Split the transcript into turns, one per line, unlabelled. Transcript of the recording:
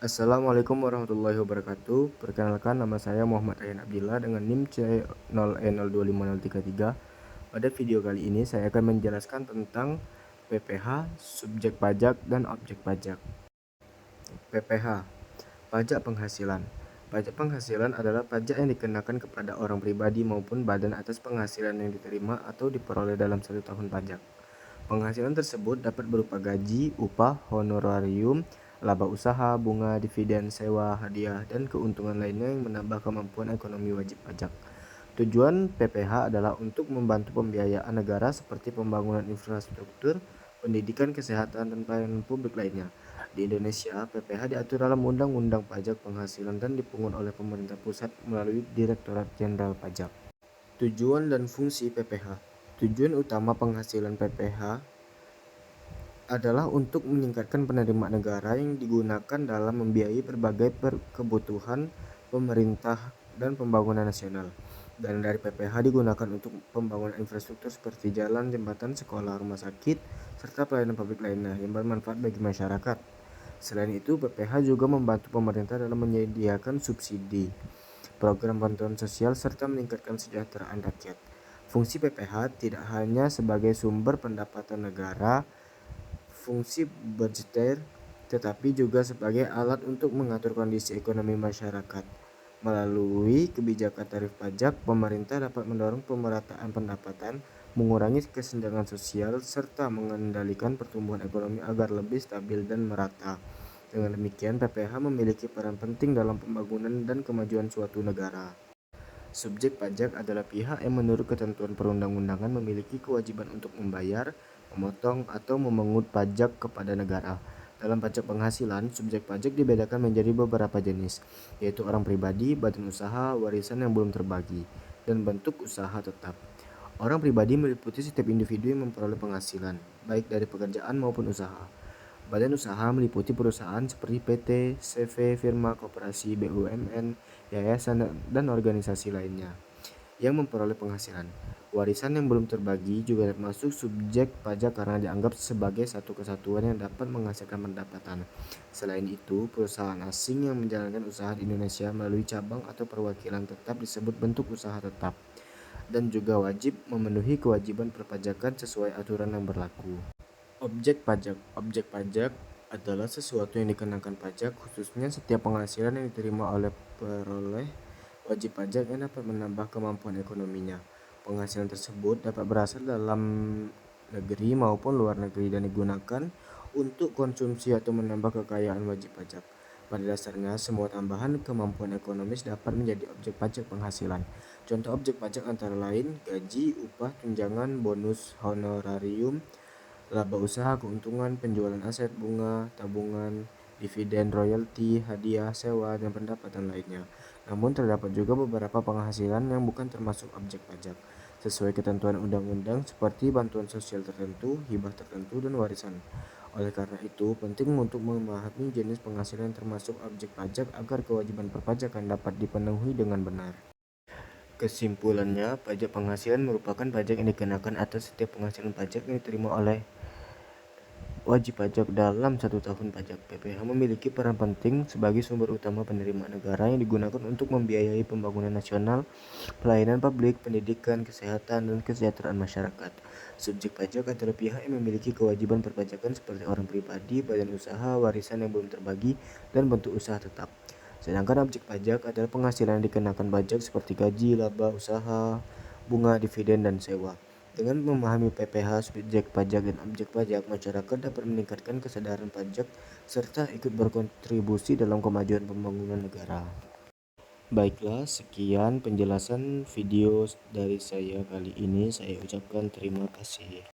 Assalamualaikum warahmatullahi wabarakatuh. Perkenalkan, nama saya Muhammad Ryan Abdillah dengan NIM C0E025033. Pada video kali ini saya akan menjelaskan tentang PPh, subjek pajak dan objek pajak. PPh, pajak penghasilan. Pajak penghasilan adalah pajak yang dikenakan kepada orang pribadi maupun badan atas penghasilan yang diterima atau diperoleh dalam satu tahun pajak. Penghasilan tersebut dapat berupa gaji, upah, honorarium, laba usaha, bunga, dividen, sewa, hadiah, dan keuntungan lainnya yang menambah kemampuan ekonomi wajib pajak. Tujuan PPh adalah untuk membantu pembiayaan negara seperti pembangunan infrastruktur, pendidikan, kesehatan, dan pelayanan publik lainnya. Di Indonesia, PPh diatur dalam Undang-Undang Pajak Penghasilan dan dipungut oleh pemerintah pusat melalui Direktorat Jenderal Pajak. Tujuan dan fungsi PPh. Tujuan utama penghasilan PPh adalah untuk meningkatkan penerimaan negara yang digunakan dalam membiayai berbagai kebutuhan pemerintah dan pembangunan nasional. Dan dari PPh digunakan untuk pembangunan infrastruktur seperti jalan, jembatan, sekolah, rumah sakit, serta pelayanan publik lainnya yang bermanfaat bagi masyarakat. Selain itu, PPh juga membantu pemerintah dalam menyediakan subsidi, program bantuan sosial, serta meningkatkan kesejahteraan rakyat. Fungsi PPh tidak hanya sebagai sumber pendapatan negara, fungsi budgeter, tetapi juga sebagai alat untuk mengatur kondisi ekonomi masyarakat. Melalui kebijakan tarif pajak, pemerintah dapat mendorong pemerataan pendapatan, mengurangi kesenjangan sosial, serta mengendalikan pertumbuhan ekonomi agar lebih stabil dan merata. Dengan demikian, PPh memiliki peran penting dalam pembangunan dan kemajuan suatu negara. Subjek pajak adalah pihak yang menurut ketentuan perundang-undangan memiliki kewajiban untuk membayar, memotong, atau memungut pajak kepada negara. Dalam pajak penghasilan, subjek pajak dibedakan menjadi beberapa jenis, yaitu orang pribadi, badan usaha, warisan yang belum terbagi, dan bentuk usaha tetap. Orang pribadi meliputi setiap individu yang memperoleh penghasilan, baik dari pekerjaan maupun usaha. Badan usaha meliputi perusahaan seperti PT, CV, firma, koperasi, BUMN, yayasan, dan organisasi lainnya yang memperoleh penghasilan. Warisan yang belum terbagi juga termasuk subjek pajak karena dianggap sebagai satu kesatuan yang dapat menghasilkan pendapatan. Selain itu, perusahaan asing yang menjalankan usaha di Indonesia melalui cabang atau perwakilan tetap disebut bentuk usaha tetap dan juga wajib memenuhi kewajiban perpajakan sesuai aturan yang berlaku. Objek pajak. Objek pajak adalah sesuatu yang dikenakan pajak, khususnya setiap penghasilan yang diterima oleh peroleh wajib pajak yang dapat menambah kemampuan ekonominya. Penghasilan tersebut dapat berasal dalam negeri maupun luar negeri dan digunakan untuk konsumsi atau menambah kekayaan wajib pajak. Pada dasarnya, semua tambahan kemampuan ekonomis dapat menjadi objek pajak penghasilan. Contoh objek pajak antara lain gaji, upah, tunjangan, bonus, honorarium, laba usaha, keuntungan, penjualan aset, bunga, tabungan, dividen, royalti, hadiah, sewa, dan pendapatan lainnya. Namun terdapat juga beberapa penghasilan yang bukan termasuk objek pajak, sesuai ketentuan undang-undang seperti bantuan sosial tertentu, hibah tertentu, dan warisan. Oleh karena itu, penting untuk memahami jenis penghasilan yang termasuk objek pajak agar kewajiban perpajakan dapat dipenuhi dengan benar. Kesimpulannya, pajak penghasilan merupakan pajak yang dikenakan atas setiap penghasilan pajak yang diterima oleh wajib pajak dalam satu tahun pajak. PPh memiliki peran penting sebagai sumber utama penerimaan negara yang digunakan untuk membiayai pembangunan nasional, pelayanan publik, pendidikan, kesehatan, dan kesejahteraan masyarakat. Subjek pajak adalah pihak yang memiliki kewajiban perpajakan seperti orang pribadi, badan usaha, warisan yang belum terbagi, dan bentuk usaha tetap. Sedangkan objek pajak adalah penghasilan yang dikenakan pajak seperti gaji, laba usaha, bunga, dividen, dan sewa. Dengan memahami PPh, subjek pajak, dan objek pajak, masyarakat dapat meningkatkan kesadaran pajak serta ikut berkontribusi dalam kemajuan pembangunan negara. Baiklah, sekian penjelasan video dari saya kali ini. Saya ucapkan terima kasih.